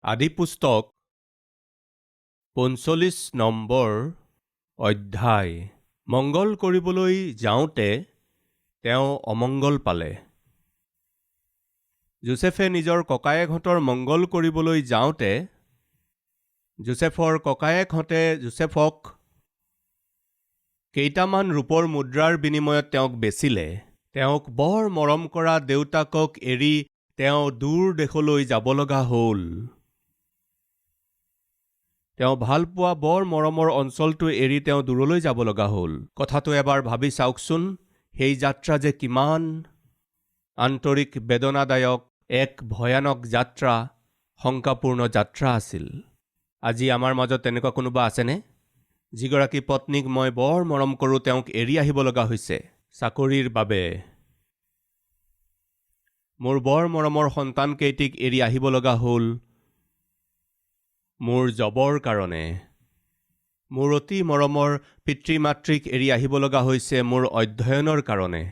আদি পুস্তক ৪৫ নম্বৰ অধ্যায়। মংগল কৰিবলৈ যাওঁতে তেওঁ অমংগল পালে। যোছেফে নিজৰ ককায়েকহঁতৰ মংগল কৰিবলৈ যাওঁতে যোছেফৰ ককায়েকহঁতে যোছেফক কেইটামান ৰূপৰ মুদ্ৰাৰ বিনিময়ত তেওঁক বেচিলে। তেওঁক বৰ মৰম কৰা দেউতাকক এৰি তেওঁ দূৰ দেশলৈ যাব লগা হ'ল। তেওঁ ভাল পোৱা বৰ মৰমৰ অঞ্চলটো এৰি তেওঁ দূৰলৈ যাব লগা হ'ল। কথাটো এবাৰ ভাবি চাওকচোন, সেই যাত্ৰা যে কিমান আন্তৰিক বেদনাদায়ক, এক ভয়ানক যাত্ৰা, শংকাপূৰ্ণ যাত্ৰা আছিল। আজি আমাৰ মাজত তেনেকুৱা কোনোবা আছেনে? যিগৰাকী পত্নীক মই বৰ মৰম কৰোঁ, তেওঁক এৰি আহিব লগা হৈছে চাকৰিৰ বাবে। মোৰ বৰ মৰমৰ সন্তানকেইটিক এৰি আহিব লগা হ'ল মোৰ জবৰ কাৰণে। মোৰ অতি মৰমৰ পিতৃ মাতৃক এৰি আহিব লগা হৈছে মোৰ অধ্যয়নৰ কাৰণে।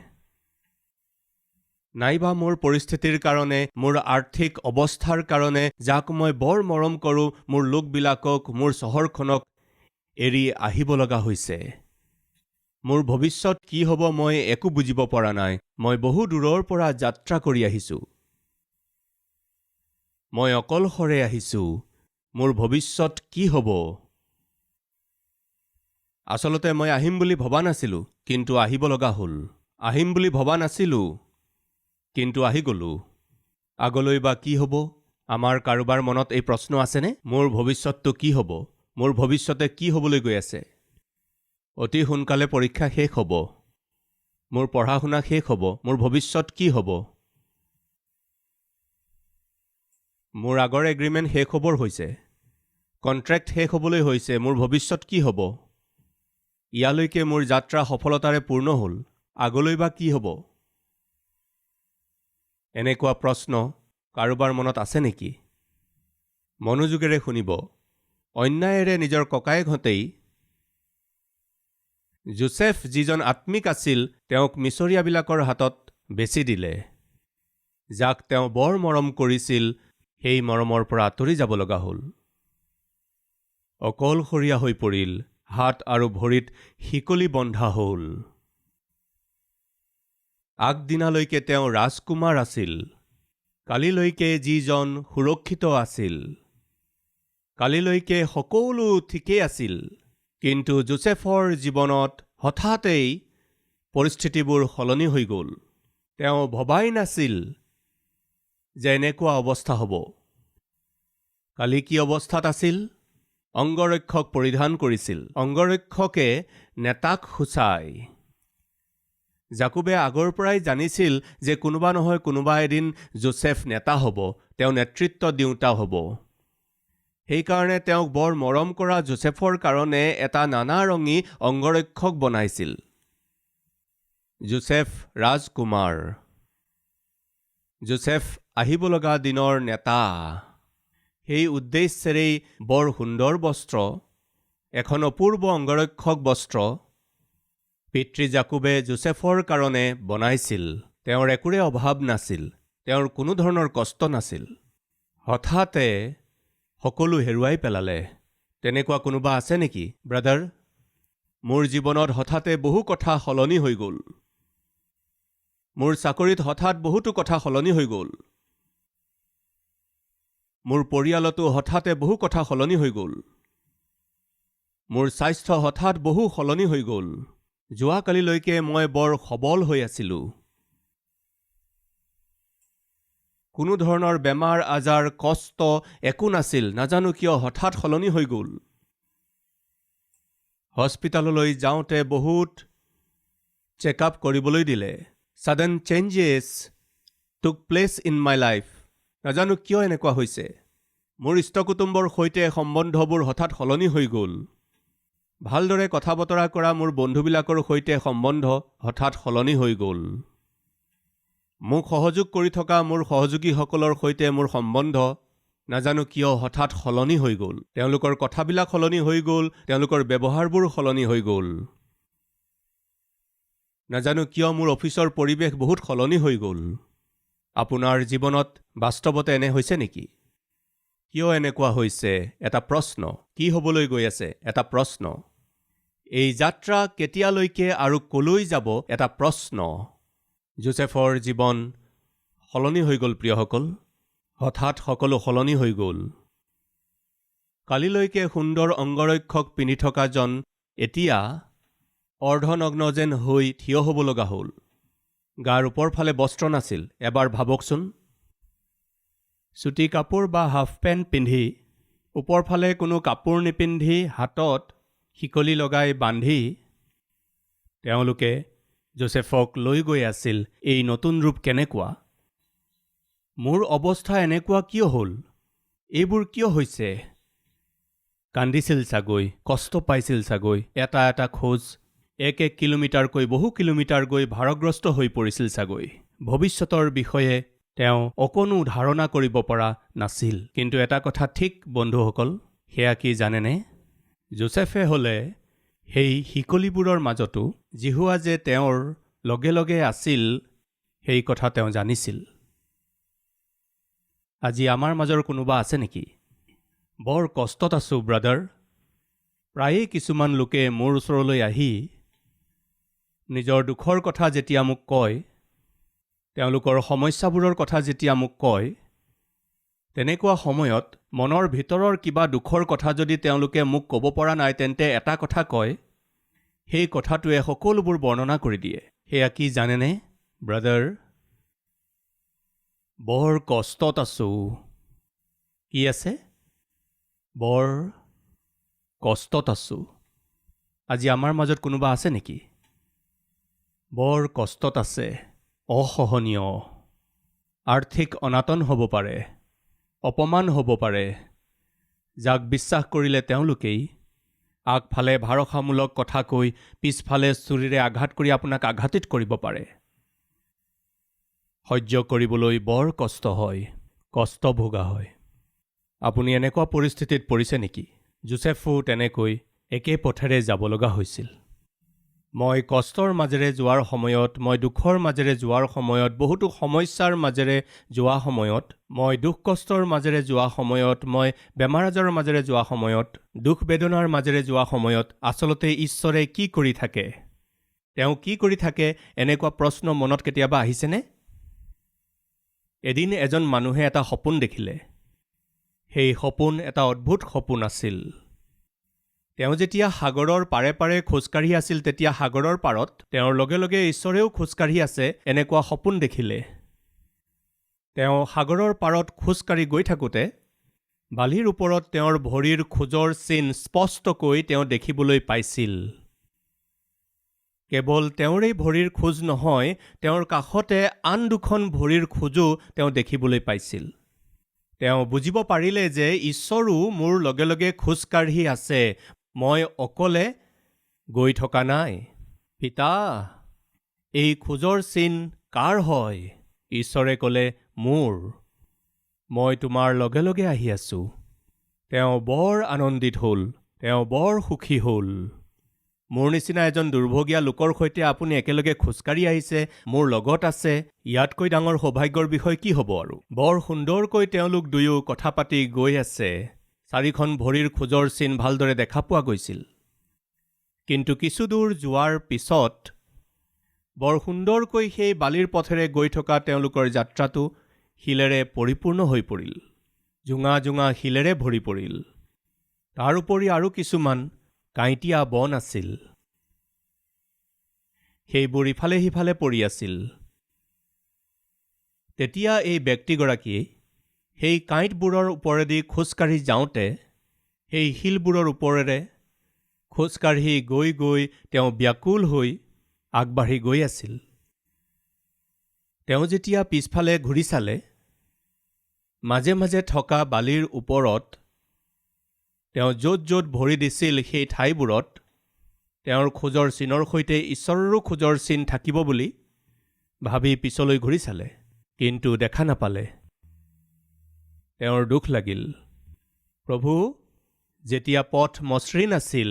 নাইবা মোৰ পৰিস্থিতিৰ কাৰণে, মোৰ আৰ্থিক অৱস্থাৰ কাৰণে, যাক মই বৰ মৰম কৰোঁ, মোৰ লোকবিলাকক, মোৰ চহৰখনক এৰি আহিব লগা হৈছে। মোৰ ভৱিষ্যত কি হ'ব মই একো বুজিব পৰা নাই। মই বহু দূৰৰ পৰা যাত্ৰা কৰি আহিছোঁ। মই অকলশৰে আহিছোঁ। মোৰ ভৱিষ্যত কি হ'ব? আচলতে মই আহিম বুলি ভবা নাছিলোঁ, কিন্তু আহিব লগা হ'ল। আহিম বুলি ভবা নাছিলোঁ, কিন্তু আহি গ'লোঁ। আগলৈ বা কি হ'ব? আমাৰ কাৰোবাৰ মনত এই প্ৰশ্ন আছেনে? মোৰ ভৱিষ্যতটো কি হ'ব? মোৰ ভৱিষ্যতে কি হ'বলৈ গৈ আছে? অতি সোনকালে পৰীক্ষা শেষ হ'ব। মোৰ পঢ়া শুনা শেষ হ'ব। মোৰ ভৱিষ্যত কি হ'ব? মোৰ আগৰ এগ্ৰিমেণ্ট শেষ হ'বৰ হৈছে। কণ্ট্ৰেক্ট শেষ হ'বলৈ হৈছে। মোৰ ভৱিষ্যত কি হ'ব? ইয়ালৈকে মোৰ যাত্ৰা সফলতাৰে পূৰ্ণ হ'ল। আগলৈ বা কি হ'ব? এনেকুৱা প্ৰশ্ন কাৰোবাৰ মনত আছে নেকি? মনোযোগেৰে শুনিব। অন্যায়েৰে নিজৰ ককায়েকহঁতেই যোছেফ, যিজন আত্মিক আছিল, তেওঁক মিছৰীয়াবিলাকৰ হাতত বেচি দিলে। যাক তেওঁ বৰ মৰম কৰিছিল, সেই মৰমৰ পৰা আঁতৰি যাব লগা হ'ল। অকলশৰীয়া হৈ পৰিল। হাত আৰু ভৰিত শিকলি বন্ধা হ'ল। আগদিনালৈকে তেওঁ ৰাজকুমাৰ আছিল। কালিলৈকে যিজন সুৰক্ষিত আছিল। কালিলৈকে সকলো ঠিকেই আছিল। কিন্তু যোছেফৰ জীৱনত হঠাতেই পৰিস্থিতিবোৰ সলনি হৈ গ'ল। তেওঁ ভবাই নাছিল যে এনেকুৱা অৱস্থা হ'ব। কালি কি অৱস্থাত আছিল? অংগৰক্ষক পৰিধান কৰিছিল। অংগৰক্ষকে নেতাক সূচায়। জাকুবে আগৰ পৰাই জানিছিল যে কোনোবা নহয় কোনোবা এদিন যোছেফ নেতা হ'ব, তেওঁ নেতৃত্ব দিওঁতা হ'ব। সেইকাৰণে তেওঁক বৰ মৰম কৰা যোছেফৰ কাৰণে এটা নানাৰঙী অংগৰক্ষক বনাইছিল। যোছেফ ৰাজকুমাৰ। যোছেফ আহিব লগা দিনৰ নেতা। সেই উদ্দেশ্যেৰেই বৰ সুন্দৰ বস্ত্ৰ, এখন অপূৰ্ব অংগৰক্ষক বস্ত্ৰ পিতৃ জাকুবে যোছেফৰ কাৰণে বনাইছিল। তেওঁৰ একোৰে অভাৱ নাছিল। তেওঁৰ কোনো ধৰণৰ কষ্ট নাছিল। হঠাতে সকলো হেৰুৱাই পেলালে। তেনেকুৱা কোনোবা আছে নেকি? ব্ৰাদাৰ, মোৰ জীৱনত হঠাতে বহু কথা সলনি হৈ গ'ল। মোৰ চাকৰিত হঠাৎ বহুতো কথা সলনি হৈ গ'ল। মোৰ পৰিয়ালতো হঠাতে বহু কথা সলনি হৈ গ'ল। মোৰ স্বাস্থ্য হঠাৎ বহু সলনি হৈ গ'ল। যোৱাকালিলৈকে মই বৰ সবল হৈ আছিলোঁ। কোনো ধৰণৰ বেমাৰ আজাৰ, কষ্ট একো নাছিল। নাজানো কিয় হঠাৎ সলনি হৈ গ'ল। হস্পিটাললৈ যাওঁতে বহুত চেকআপ কৰিবলৈ দিলে। ছাডেন চেঞ্জেছ টুক প্লেচ ইন মাই লাইফ। নাজানো কিয় এনেকুৱা হৈছে। মোৰ ইষ্টকুটুম্বৰ সৈতে সম্বন্ধবোৰ হঠাৎ সলনি হৈ গ'ল। ভালদৰে কথা বতৰা কৰা মোৰ বন্ধুবিলাকৰ সৈতে সম্বন্ধ হঠাৎ সলনি হৈ গ'ল। মোক সহযোগ কৰি থকা মোৰ সহযোগীসকলৰ সৈতে মোৰ সম্বন্ধ নাজানো কিয় হঠাৎ সলনি হৈ গ'ল। তেওঁলোকৰ কথাবিলাক সলনি হৈ গ'ল। তেওঁলোকৰ ব্যৱহাৰবোৰ সলনি হৈ গ'ল। নাজানো কিয় মোৰ অফিচৰ পৰিৱেশ বহুত সলনি হৈ গ'ল। আপোনাৰ জীৱনত বাস্তৱতে এনে হৈছে নেকি? কিয় এনেকুৱা হৈছে এটা প্ৰশ্ন, কি হ'বলৈ গৈ আছে এটা প্ৰশ্ন, এই যাত্ৰা কেতিয়ালৈকে আৰু কলৈ যাব এটা প্ৰশ্ন। যোচেফৰ জীৱন সলনি হৈ গ'ল প্ৰিয়সকল, হঠাৎ সকলো সলনি হৈ গ'ল। কালিলৈকে সুন্দৰ অংগৰক্ষক পিন্ধি থকাজন এতিয়া অৰ্ধনগ্ন যেন হৈ থিয় হ'ব লগা হ'ল। গাৰ ওপৰ ফালে বস্ত্ৰ নাছিল। এবাৰ ভাবকচোন, চুটি কাপোৰ বা হাফ পেণ্ট পিন্ধি ওপৰ ফালে কোনো কাপোৰ নিপিন্ধি হাতত শিকলি লগাই বান্ধি তেওঁলোকে যোচেফক লৈ গৈ আছিল। এই নতুন ৰূপ কেনেকুৱা? মোৰ অৱস্থা এনেকুৱা কিয় হ'ল? এইবোৰ কিয় হৈছে? কান্দিছিল চাগৈ, কষ্ট পাইছিল চাগৈ। এটা এটা খোজ 1 কিলোমিটাৰকৈ বহু কিলোমিটাৰ গৈ ভাৰগ্ৰস্ত হৈ পৰিছিল চাগৈ। ভৱিষ্যতৰ বিষয়ে তেওঁ অকণো ধাৰণা কৰিব পৰা নাছিল। কিন্তু এটা কথা ঠিক বন্ধুসকল, সেয়া কি জানেনে? যোচেফে হ'লে সেই শিকলিবোৰৰ মাজতো জিহুৱা যে তেওঁৰ লগে লগে আছিল সেই কথা তেওঁ জানিছিল। আজি আমাৰ মাজৰ কোনোবা আছে নেকি? বৰ কষ্টত আছোঁ ব্ৰাদাৰ। প্ৰায়েই কিছুমান লোকে মোৰ ওচৰলৈ আহি নিজৰ দুখৰ কথা যেতিয়া মোক কয়, তেওঁলোকৰ সমস্যাবোৰৰ কথা যেতিয়া মোক কয়, তেনেকুৱা সময়ত মনৰ ভিতৰৰ কিবা দুখৰ কথা যদি তেওঁলোকে মোক ক'ব পৰা নাই, তেন্তে এটা কথা কয়, সেই কথাটোৱে সকলোবোৰ বৰ্ণনা কৰি দিয়ে। সেয়া কি জানেনে ব্ৰাদাৰ? বৰ কষ্টত আছোঁ। কি আছে? বৰ কষ্টত আছোঁ। আজি আমাৰ মাজত কোনোবা আছে নেকি? বৰ কষ্টত আছে, অসহনীয়। আৰ্থিক অনাটন হ'ব পাৰে, অপমান হ'ব পাৰে। যাক বিশ্বাস কৰিলে তেওঁলোকেই আগফালে ভাৰসামূলক কথা কৈ পিছফালে চুৰিৰে আঘাত কৰি আপোনাক আঘাতিত কৰিব পাৰে। সহ্য কৰিবলৈ বৰ কষ্ট হয়, কষ্ট ভোগা হয়। আপুনি এনেকুৱা পৰিস্থিতিত পৰিছে নেকি? যোচেফো তেনেকৈ একে পথেৰে যাব লগা হৈছিল। মই কষ্টৰ মাজেৰে যোৱাৰ সময়ত, মই দুখৰ মাজেৰে যোৱাৰ সময়ত, বহুতো সমস্যাৰ মাজেৰে যোৱা সময়ত, মই দুখ কষ্টৰ মাজেৰে যোৱা সময়ত, মই বেমাৰ আজাৰৰ মাজেৰে যোৱা সময়ত, দুখ বেদনাৰ মাজেৰে যোৱা সময়ত আচলতে ঈশ্বৰে কি কৰি থাকে, তেওঁ কি কৰি থাকে, এনেকুৱা প্ৰশ্ন মনত কেতিয়াবা আহিছেনে? এদিন এজন মানুহে এটা সপোন দেখিলে। সেই সপোন এটা অদ্ভুত সপোন আছিল। তেওঁ যেতিয়া সাগৰৰ পাৰে পাৰে খোজকাঢ়ি আছিল, তেতিয়া সাগৰৰ পাৰত তেওঁৰ লগে লগে ঈশ্বৰেও খোজকাঢ়ি আছে এনেকুৱা সপোন দেখিলে। তেওঁ সাগৰৰ পাৰত খোজকাঢ়ি গৈ থাকোঁতে বালিৰ ওপৰত তেওঁৰ ভৰিৰ খোজৰ চিন স্পষ্টকৈ তেওঁ দেখিবলৈ পাইছিল। কেৱল তেওঁৰেই ভৰিৰ খোজ নহয়, তেওঁৰ কাষতে আন দুখন ভৰিৰ খোজো তেওঁ দেখিবলৈ পাইছিল। তেওঁ বুজিব পাৰিলে যে ঈশ্বৰো মোৰ লগে লগে খোজকাঢ়ি আছে, মই অকলে গৈ থকা নাই। পিতা, এই খোজৰ চিন কাৰ হয়? ঈশ্বৰে ক'লে, মোৰ। মই তোমাৰ লগে লগে আহি আছোঁ। তেওঁ বৰ আনন্দিত হ'ল, তেওঁ বৰ সুখী হ'ল। মোৰ নিচিনা এজন দুৰ্ভগীয়া লোকৰ সৈতে আপুনি একেলগে খোজকাঢ়ি আহিছে, মোৰ লগত আছে। ইয়াতকৈ ডাঙৰ সৌভাগ্যৰ বিষয় কি হ'ব আৰু? বৰ সুন্দৰকৈ তেওঁলোক দুয়ো কথা পাতি গৈ আছে। 4খন ভৰিৰ খোজৰ চিন ভালদৰে দেখা পোৱা গৈছিল। কিন্তু কিছু দূৰ যোৱাৰ পিছত বৰ সুন্দৰকৈ সেই বালিৰ পথেৰে গৈ থকা তেওঁলোকৰ যাত্ৰাটো শিলেৰে পৰিপূৰ্ণ হৈ পৰিল। জোঙা জোঙা শিলেৰে ভৰি পৰিল। তাৰ উপৰি আৰু কিছুমান কাঁইটীয়া বন আছিল। সেইবোৰ ইফালে সিফালে পৰি আছিল। তেতিয়া এই ব্যক্তিগৰাকীয়ে সেই কাঁইটবোৰৰ ওপৰেদি খোজকাঢ়ি যাওঁতে সেই শিলবোৰৰ ওপৰেৰে খোজকাঢ়ি গৈ গৈ তেওঁ ব্যাকুল হৈ আগবাঢ়ি গৈ আছিল। তেওঁ যেতিয়া পিছফালে ঘূৰি চালে, মাজে মাজে থকা বালিৰ ওপৰত তেওঁ য'ত য'ত ভৰি দিছিল সেই ঠাইবোৰত তেওঁৰ খোজৰ চিনৰ সৈতে ঈশ্বৰৰো খোজৰ চিন থাকিব বুলি ভাবি পিছলৈ ঘূৰি চালে, কিন্তু দেখা নাপালে। তেওঁৰ দুখ লাগিল। প্ৰভু, যেতিয়া পথ মসৃণ আছিল,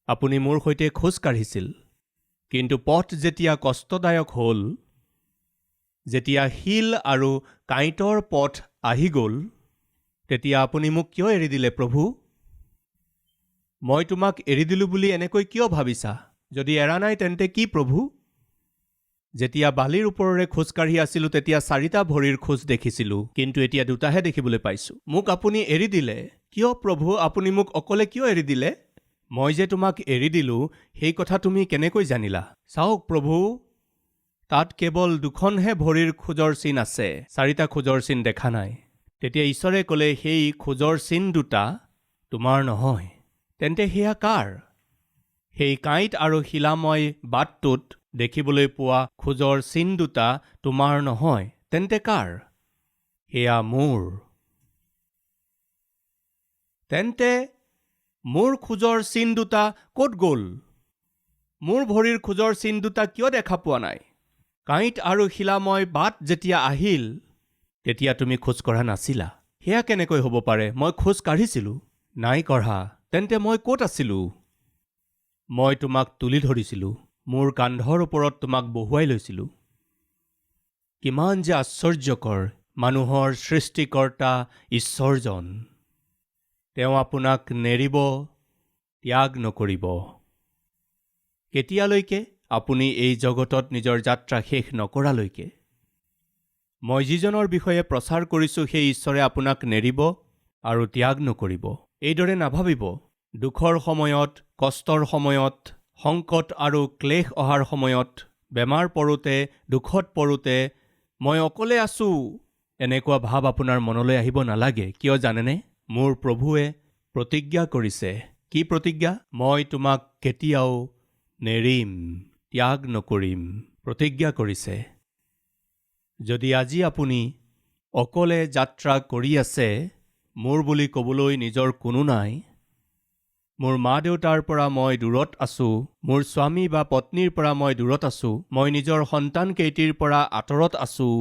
আপুনি মোৰ সৈতে খোজ কাঢ়িছিল, কিন্তু পথ যেতিয়া কষ্টদায়ক হ'ল, যেতিয়া শিল আৰু কাঁইটৰ পথ আহি গ'ল, তেতিয়া আপুনি মোক কিয় এৰি দিলে প্ৰভু? মই তোমাক এৰি দিলোঁ বুলি এনেকৈ কিয় ভাবিছা? যদি এৰা নাই তেন্তে কি প্ৰভু? যেতিয়া বালিৰ ওপৰৰে খোজকাঢ়ি আছিলোঁ তেতিয়া 4টা ভৰিৰ খোজ দেখিছিলোঁ, কিন্তু এতিয়া 2টাহে দেখিবলৈ পাইছোঁ। মোক আপুনি এৰি দিলে কিয় প্ৰভু? আপুনি মোক অকলে কিয় এৰি দিলে? মই যে তোমাক এৰি দিলোঁ সেই কথা তুমি কেনেকৈ জানিলা? চাওক প্ৰভু, তাত কেৱল 2খনহে ভৰিৰ খোজৰ চিন আছে, 4টা খোজৰ চিন দেখা নাই। তেতিয়া ঈশ্বৰে ক'লে, সেই খোজৰ চিন 2টা তোমাৰ নহয়। তেন্তে সেয়া কাৰ? সেই কাঁইট আৰু শিলাময় বাটটোত দেখিবলৈ পোৱা খোজৰ চিন 2টা তোমাৰ নহয়, তেন্তে কাৰ? সেয়া মোৰ। তেন্তে মোৰ খোজৰ চিন 2টা ক'ত গ'ল? মোৰ ভৰিৰ খোজৰ চিন 2টা কিয় দেখা পোৱা নাই? কাঁইট আৰু শিলাময় বাট যেতিয়া আহিল তেতিয়া তুমি খোজ কঢ়া নাছিলা। সেয়া কেনেকৈ হ'ব পাৰে? মই খোজ কাঢ়িছিলোঁ। নাই কঢ়া। তেন্তে মই ক'ত আছিলোঁ? মই তোমাক তুলি ধৰিছিলোঁ, মোৰ কান্ধৰ ওপৰত তোমাক বহুৱাই লৈছিলোঁ। কিমান যে আশ্চৰ্যকৰ মানুহৰ সৃষ্টিকৰ্তা ঈশ্বৰজন। তেওঁ আপোনাক নেৰিব, ত্যাগ নকৰিব। কেতিয়ালৈকে? আপুনি এই জগতত নিজৰ যাত্ৰা শেষ নকৰালৈকে। মই যিজনৰ বিষয়ে প্ৰচাৰ কৰিছোঁ সেই ঈশ্বৰে আপোনাক নেৰিব আৰু ত্যাগ নকৰিব। এইদৰে নাভাবিব। দুখৰ সময়ত, কষ্টৰ সময়ত, সংকট আৰু ক্লেশ অহাৰ সময়ত, বেমাৰ পৰোঁতে, দুখত পৰোঁতে মই অকলে আছোঁ, এনেকুৱা ভাৱ আপোনাৰ মনলৈ আহিব নালাগে। কিয় জানেনে? মোৰ প্ৰভুৱে প্ৰতিজ্ঞা কৰিছে। কি প্ৰতিজ্ঞা? মই তোমাক কেতিয়াও নেৰিম, ত্যাগ নকৰিম। প্ৰতিজ্ঞা কৰিছে। যদি আজি আপুনি অকলে যাত্ৰা কৰি আছে, মোৰ বুলি ক'বলৈ নিজৰ কোনো নাই, মোৰ মা দেউতাৰ পৰা মই দূৰত আছোঁ, মোৰ স্বামী বা পত্নীৰ পৰা মই দূৰত আছোঁ, মই নিজৰ সন্তানকেইটিৰ পৰা আঁতৰত আছোঁ,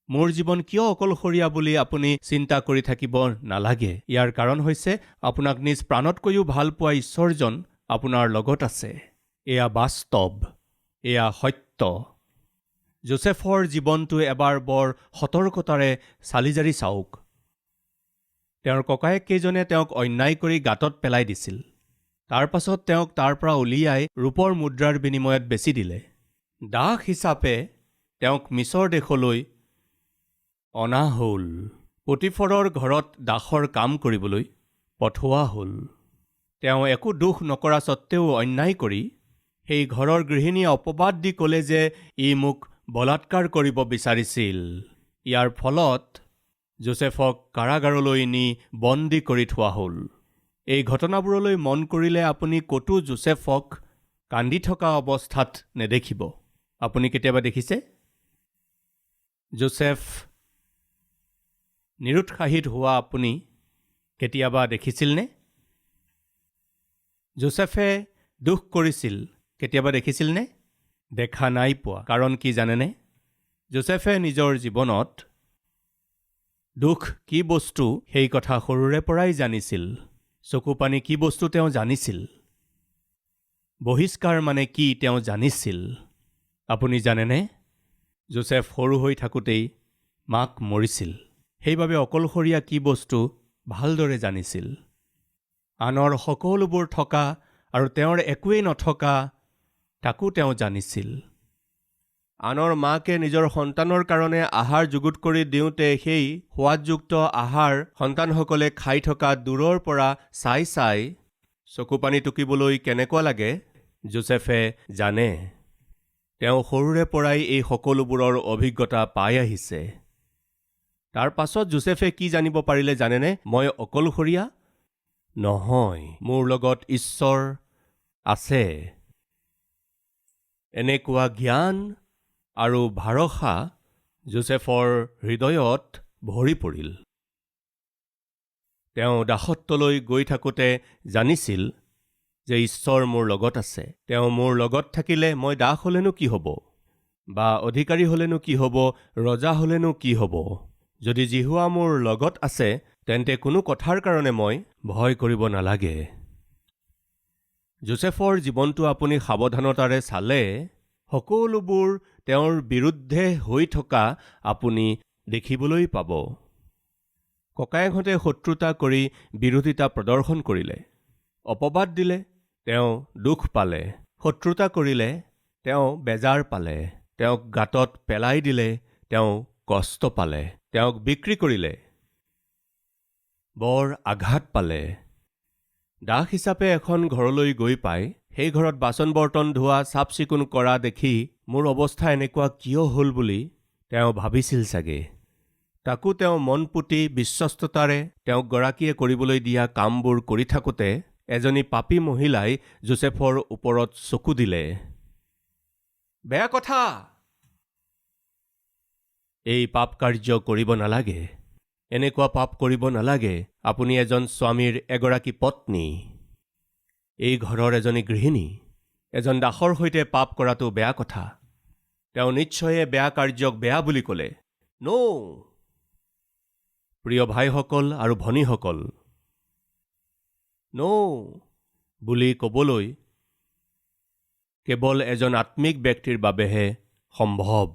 মোৰ জীৱন কিয় অকলশৰীয়া বুলি আপুনি চিন্তা কৰি থাকিব নালাগে। ইয়াৰ কাৰণ হৈছে আপোনাক নিজ প্ৰাণতকৈও ভাল পোৱা ঈশ্বৰজন আপোনাৰ লগত আছে। এয়া বাস্তৱ, এয়া সত্য। যোচেফৰ জীৱনটো এবাৰ বৰ সতৰ্কতাৰে চালি জাৰি চাওক। তেওঁৰ ককায়েককেইজনে তেওঁক অন্যায় কৰি গাঁতত পেলাই দিছিল। তাৰ পাছত তেওঁক তাৰ পৰা উলিয়াই ৰূপৰ মুদ্ৰাৰ বিনিময়ত বেচি দিলে। দাস হিচাপে তেওঁক মিছৰ দেশলৈ অনা হ'ল। পটিফৰৰ ঘৰত দাসৰ কাম কৰিবলৈ পঠোৱা হ'ল। তেওঁ একো দোষ নকৰা স্বত্তেও অন্যায় কৰি সেই ঘৰৰ গৃহিণীয়ে অপবাদ দি ক'লে যে ই মোক বলাৎকাৰ কৰিব বিচাৰিছিল। ইয়াৰ ফলত যোচেফক কাৰাগাৰলৈ নি বন্দী কৰি থোৱা হ'ল। এই ঘটনাবোৰলৈ মন কৰিলে আপুনি ক'তো যোচেফক কান্দি থকা অৱস্থাত নেদেখিব। আপুনি কেতিয়াবা দেখিছে? যোচেফ নিৰুৎসাহিত হোৱা আপুনি কেতিয়াবা দেখিছিলনে? যোচেফে দুখ কৰিছিল কেতিয়াবা দেখিছিলনে? দেখা নাই পোৱা। কাৰণ কি জানেনে? যোচেফে নিজৰ জীৱনত দুখ কি বস্তু সেই কথা সৰুৰে পৰাই জানিছিল। চকুপানী কি বস্তু তেওঁ জানিছিল। বহিষ্কাৰ মানে কি তেওঁ জানিছিল। আপুনি জানেনে? যোচেফ সৰু হৈ থাকোঁতেই মাক মৰিছিল। সেইবাবে অকলশৰীয়া কি বস্তু ভালদৰে জানিছিল। আনৰ সকলোবোৰ থকা আৰু তেওঁৰ একোৱেই নথকা তাকো তেওঁ জানিছিল। আনৰ মাকে নিজৰ সন্তানৰ কাৰণে আহাৰ যুগুত কৰি দিওঁতে সেই সোৱাদযুক্ত আহাৰ সন্তানসকলে খাই থকা দূৰৰ পৰা চাই চাই চকুপানী টুকিবলৈ কেনেকুৱা লাগে যোচেফে জানে। তেওঁ সৰুৰে পৰাই এই সকলোবোৰৰ অভিজ্ঞতা পাই আহিছে। তাৰ পাছত যোচেফে কি জানিব পাৰিলে জানেনে? মই অকলশৰীয়া নহয়, মোৰ লগত ঈশ্বৰ আছে। এনেকুৱা জ্ঞান আৰু ভৰসা যোচেফৰ হৃদয়ত ভৰি পৰিল। তেওঁ দাসত্বলৈ গৈ থাকোঁতে জানিছিল যে ঈশ্বৰ মোৰ লগত আছে। তেওঁ মোৰ লগত থাকিলে মই দাস হ'লেনো কি হ'ব, বা অধিকাৰী হ'লেনো কি হ'ব, ৰজা হ'লেনো কি হ'ব। যদি জিহুৱা মোৰ লগত আছে তেন্তে কোনো কথাৰ কাৰণে মই ভয় কৰিব নালাগে। যোচেফৰ জীৱনটো আপুনি সাৱধানতাৰে চালে সকলোবোৰ তেওঁৰ বিৰুদ্ধে হৈ থকা আপুনি দেখিবলৈ পাব। ককায়েকহঁতে শত্ৰুতা কৰি বিৰোধিতা প্ৰদৰ্শন কৰিলে, অপবাদ দিলে, তেওঁ দুখ পালে, শত্ৰুতা কৰিলে, তেওঁ বেজাৰ পালে, তেওঁক গাঁতত পেলাই দিলে, তেওঁ কষ্ট পালে, তেওঁক বিক্ৰী কৰিলে, বৰ আঘাত পালে। দাস হিচাপে এখন ঘৰলৈ গৈ পাই সেই ঘৰত বাচন বৰ্তন ধোৱা, চাফ চিকুণ কৰা দেখি মোৰ অৱস্থা এনেকুৱা কিয় হ'ল বুলি তেওঁ ভাবিছিল চাগে। তাকো তেওঁ মন পুতি বিশ্বস্ততাৰে তেওঁক গৰাকীয়ে কৰিবলৈ দিয়া কামবোৰ কৰি থাকোঁতে এজনী পাপী মহিলাই যোচেফৰ ওপৰত চকু দিলে। বেয়া কথা, এই পাপ কাৰ্য কৰিব নালাগে, এনেকুৱা পাপ কৰিব নালাগে। আপুনি এজন স্বামীৰ এগৰাকী পত্নী, এই ঘৰৰ এজনী গৃহিণী, এজন দাসৰ সৈতে পাপ কৰাটো বেয়া কথা। তেওঁ নিশ্চয়ে বেয়া কাৰ্যক বেয়া বুলি ক'লে। প্ৰিয় ভাইসকল আৰু ভনীসকল, বুলি ক'বলৈ কেৱল এজন আত্মিক ব্যক্তিৰ বাবেহে সম্ভৱ।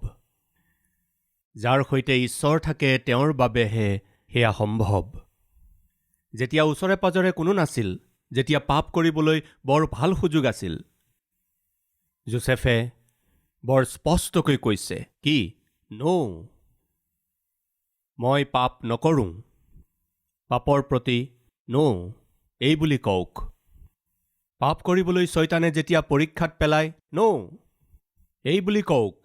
যাৰ সৈতে ঈশ্বৰ থাকে তেওঁৰ বাবেহে সেয়া সম্ভৱ। যেতিয়া ওচৰে পাজৰে কোনো নাছিল, যেতিয়া পাপ কৰিবলৈ বৰ ভাল সুযোগ আছিল, যোচেফে বৰ স্পষ্টকৈ কৈছে, কি? মই পাপ নকৰোঁ, পাপৰ প্ৰতি এই বুলি কওক। পাপ কৰিবলৈ শয়তানে যেতিয়া পৰীক্ষাত পেলায়, এই বুলি কওক।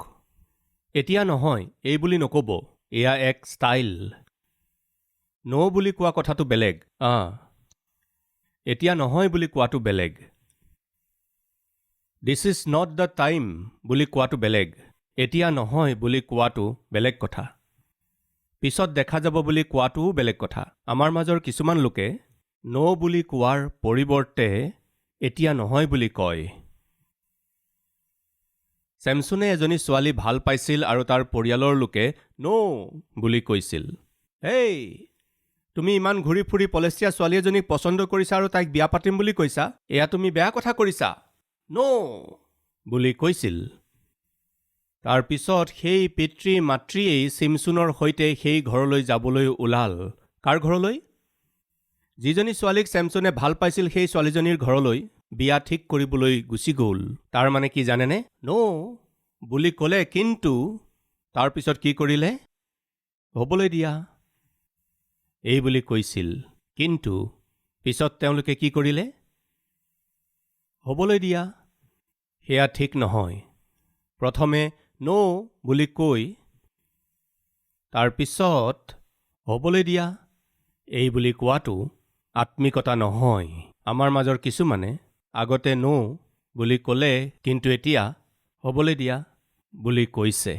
এতিয়া নহয়, এই বুলি নক'ব। এয়া এক ষ্টাইল। বুলি কোৱা কথাটো বেলেগ, এতিয়া নহয় বুলি কোৱাটো বেলেগ। This is not the time বুলি কোৱাটো বেলেগ, এতিয়া নহয় বুলি কোৱাটো বেলেগ কথা। পিছত দেখা যাব বুলি কোৱাটোও বেলেগ কথা। আমাৰ মাজৰ কিছুমান লোকে বুলি কোৱাৰ পৰিৱৰ্তে এতিয়া নহয় বুলি কয়। ছেমছনে এজনী ছোৱালী ভাল পাইছিল আৰু তাৰ পৰিয়ালৰ লোকে বুলি কৈছিল। হেই, তুমি ইমান ঘূৰি ফুৰি পলেষ্টীয়া ছোৱালী এজনীক পচন্দ কৰিছা আৰু তাইক বিয়া পাতিম বুলি কৈছা, এয়া তুমি বেয়া কথা কৰিছা, বুলি কৈছিল। তাৰ পিছত সেই পিতৃ মাতৃয়েই ছিমছনৰ সৈতে সেই ঘৰলৈ যাবলৈ ওলাল। কাৰ ঘৰলৈ? যিজনী ছোৱালীক ছেমছনে ভাল পাইছিল সেই ছোৱালীজনীৰ ঘৰলৈ বিয়া ঠিক কৰিবলৈ গুচি গ'ল। তাৰ মানে কি জানেনে? বুলি ক'লে, কিন্তু তাৰ পিছত কি কৰিলে? হ'বলৈ দিয়া, এই বুলি কৈছিল। কিন্তু পিছত তেওঁলোকে কি কৰিলে? হ'বলৈ দিয়া। সেয়া ঠিক নহয়। প্ৰথমে বুলি কৈ তাৰ পিছত হ'বলৈ দিয়া, এই বুলি কোৱাটো আত্মিকতা নহয়। আমাৰ মাজৰ কিছুমানে আগতে বুলি ক'লে, কিন্তু এতিয়া হ'বলৈ দিয়া বুলি কৈছে।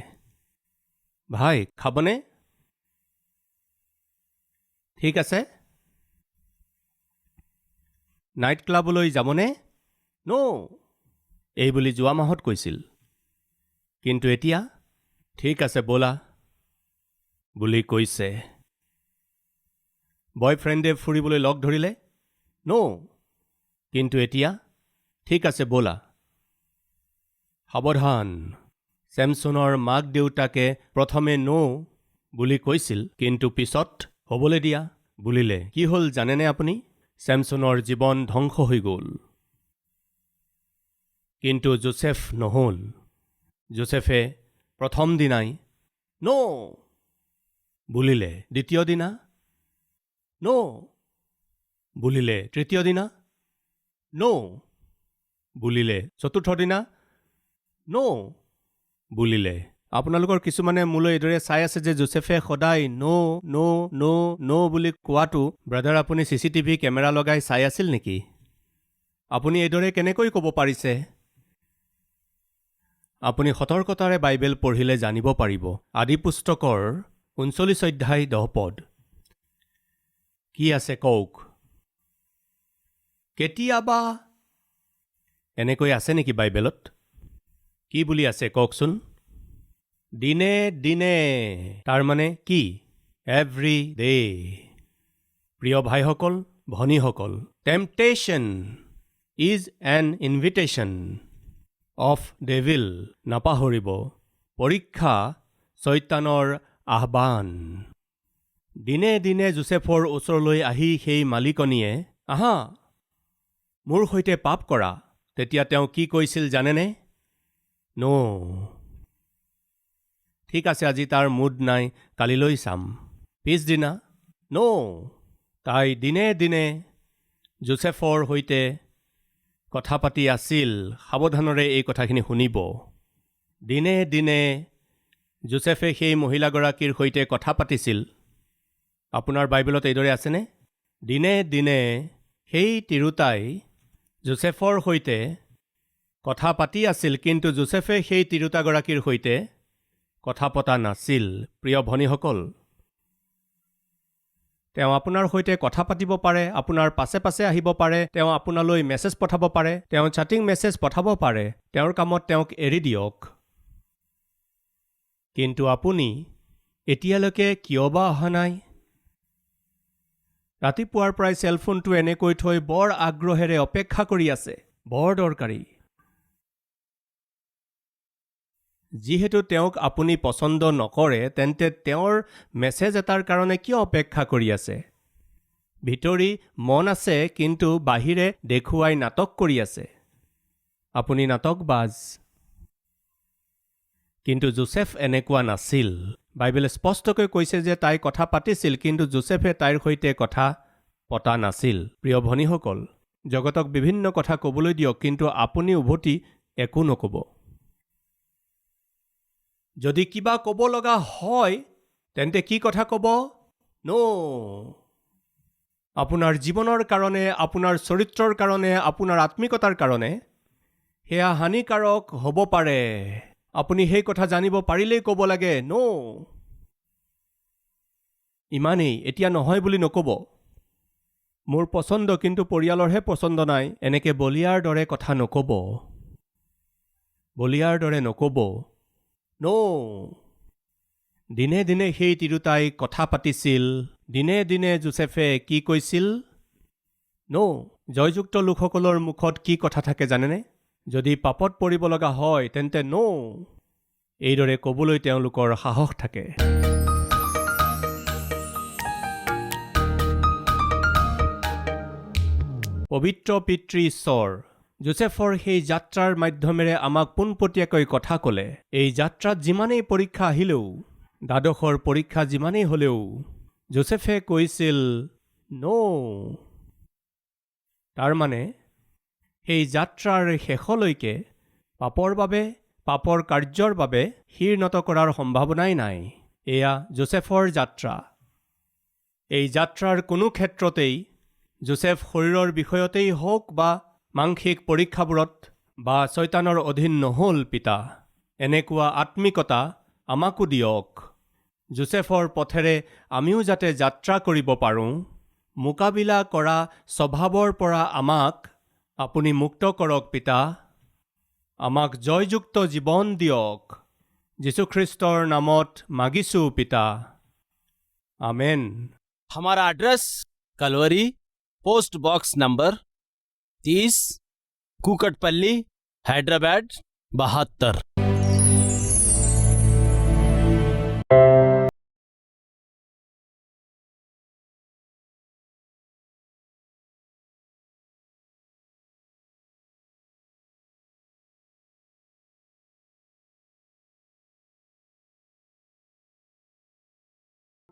ভাই, খাবনে? ঠিক আছে। নাইট ক্লাবলৈ যাবনে? এই বুলি যোৱা মাহত কৈছিল, কিন্তু এতিয়া ঠিক আছে ব'লা বুলি কৈছে। বয়ফ্ৰেণ্ডে ফুৰিবলৈ লগ ধৰিলে, কিন্তু এতিয়া ঠিক আছে ব'লা। সাৱধান, ছেমছনৰ মাক দেউতাকে প্ৰথমে বুলি কৈছিল, কিন্তু পিছত হ'বলৈ দিয়া বুলিলে। কি হ'ল জানেনে আপুনি? ছেমছনৰ জীৱন ধ্বংস হৈ গ'ল। কিন্তু যোচেফ নহ'ল। যোচেফে প্ৰথম দিনাই বুলিলে, দ্বিতীয় দিনা বুলিলে, তৃতীয় দিনা বুলিলে, চতুৰ্থ দিনা বুলিলে। আপোনালোকৰ কিছুমানে মোলৈ এইদৰে চাই আছে যে যোচেফে সদায় বুলি কোৱাটো, ব্ৰাদাৰ আপুনি CCTV কেমেৰা লগাই চাই আছিল নেকি? আপুনি এইদৰে কেনেকৈ ক'ব পাৰিছে? আপুনি সতৰ্কতাৰে বাইবেল পঢ়িলে জানিব পাৰিব। আদি পুস্তকৰ 39 অধ্যায় 10 পদ। কি আছে কওক? কেতিয়াবা এনেকৈ আছে নেকি বাইবেলত? কি বুলি আছে কওকচোন? দিনে দিনে। তাৰ মানে কি? Every day. প্ৰিয় ভাইসকল, ভনীসকল, temptation is an invitation. Of devil নাপাহৰিব পৰীক্ষা চৈতানৰ আহ্বান দিনে দিনে যোচেফৰ ওচৰলৈ আহি সেই মালিকনীয়ে আহা মোৰ সৈতে পাপ কৰা তেতিয়া তেওঁ কি কৈছিল জানেনে ঠিক আছে আজি তাৰ মুড নাই কালিলৈ চাম পিছদিনা তাই দিনে দিনে যোচেফৰ সৈতে কথা পাতি আছিল সাৱধানেৰে এই কথাখিনি শুনিব দিনে দিনে যোচেফে সেই মহিলাগৰাকীৰ সৈতে কথা পাতিছিল আপোনাৰ বাইবেলত এইদৰে আছেনে দিনে দিনে সেই তিৰোতাই যোচেফৰ সৈতে কথা পাতি আছিল কিন্তু যোচেফে সেই তিৰোতাগৰাকীৰ সৈতে কথা পতা নাছিল প্ৰিয় ভনীসকল তেওঁ আপোনাৰ সৈতে কথা পাতিব পাৰে আপোনাৰ পাছে পাছে আহিব পাৰে তেওঁ আপোনালৈ মেছেজ পঠাব পাৰে তেওঁ চাটিং মেছেজ পঠাব পাৰে তেওঁৰ কামত তেওঁক এৰি দিয়ক কিন্তু আপুনি এতিয়ালৈকে কিয় বা অহা নাই ৰাতিপুৱাৰ পৰাই চেলফোনটো এনেকৈ থৈ বৰ আগ্ৰহেৰে অপেক্ষা কৰি আছে বৰ দৰকাৰী যিহেতু তেওঁক আপুনি পছন্দ নকৰে তেন্তে তেওঁৰ মেছেজ এটাৰ কাৰণে কিয় অপেক্ষা কৰি আছে ভিতৰি মন আছে কিন্তু বাহিৰে দেখুৱাই নাটক কৰি আছে আপুনি নাটকবাজ কিন্তু যোচেফ এনেকুৱা নাছিল বাইবেলে স্পষ্টকৈ কৈছে যে তাই কথা পাতিছিল কিন্তু যোচেফে তাইৰ সৈতে কথা পতা নাছিল প্ৰিয় ভনীসকল জগতক বিভিন্ন কথা ক'বলৈ দিয়ক কিন্তু আপুনি উভতি একো নক'ব যদি কিবা ক'ব লগা হয় তেন্তে কি কথা ক'ব আপোনাৰ জীৱনৰ কাৰণে আপোনাৰ চৰিত্ৰৰ কাৰণে আপোনাৰ আত্মিকতাৰ কাৰণে সেয়া হানিকাৰক হ'ব পাৰে আপুনি সেই কথা জানিব পাৰিলেই ক'ব লাগে ইমানেই এতিয়া নহয় বুলি নক'ব মোৰ পছন্দ কিন্তু পৰিয়ালৰহে পছন্দ নাই এনেকে বলিয়াৰ দৰে কথা নক'ব বলিয়াৰ দৰে নক'ব দিনে দিনে সেই তিৰোতাই কথা পাতিছিল দিনে দিনে যোচেফে কি কৈছিল জয়যুক্ত লোকসকলৰ মুখত কি কথা থাকে জানেনে যদি পাপত পৰিব লগা হয় তেন্তে এইদৰে ক'বলৈ তেওঁলোকৰ সাহস থাকে পবিত্ৰ পিতৃ ঈশ্বৰ যোচেফৰ সেই যাত্ৰাৰ মাধ্যমেৰে আমাক পোনপটীয়াকৈ কথা ক'লে এই যাত্ৰাত যিমানেই পৰীক্ষা আহিলেও দ্বাদশৰ পৰীক্ষা যিমানেই হ'লেও যোচেফে কৈছিল তাৰ মানে সেই যাত্ৰাৰ শেষলৈকে পাপৰ কাৰ্যৰ বাবে শিৰ নত কৰাৰ সম্ভাৱনাই নাই এয়া যোচেফৰ যাত্ৰা এই যাত্ৰাৰ কোনো ক্ষেত্ৰতেই যোচেফ শৰীৰৰ বিষয়তেই হওক বা মাংসিক পৰীক্ষাবোৰত বা চৈতানৰ অধীন নহ'ল পিতা এনেকুৱা আত্মিকতা আমাকো দিয়ক যোচেফৰ পথেৰে আমিও যাতে যাত্ৰা কৰিব পাৰোঁ মোকাবিলা কৰা স্বভাৱৰ পৰা আমাক আপুনি মুক্ত কৰক পিতা আমাক জয়যুক্ত জীৱন দিয়ক যীশুখ্ৰীষ্টৰ নামত মাগিছোঁ পিতা আমেন हमारा address Calvary post box number 30 Kukatpally Hyderabad 72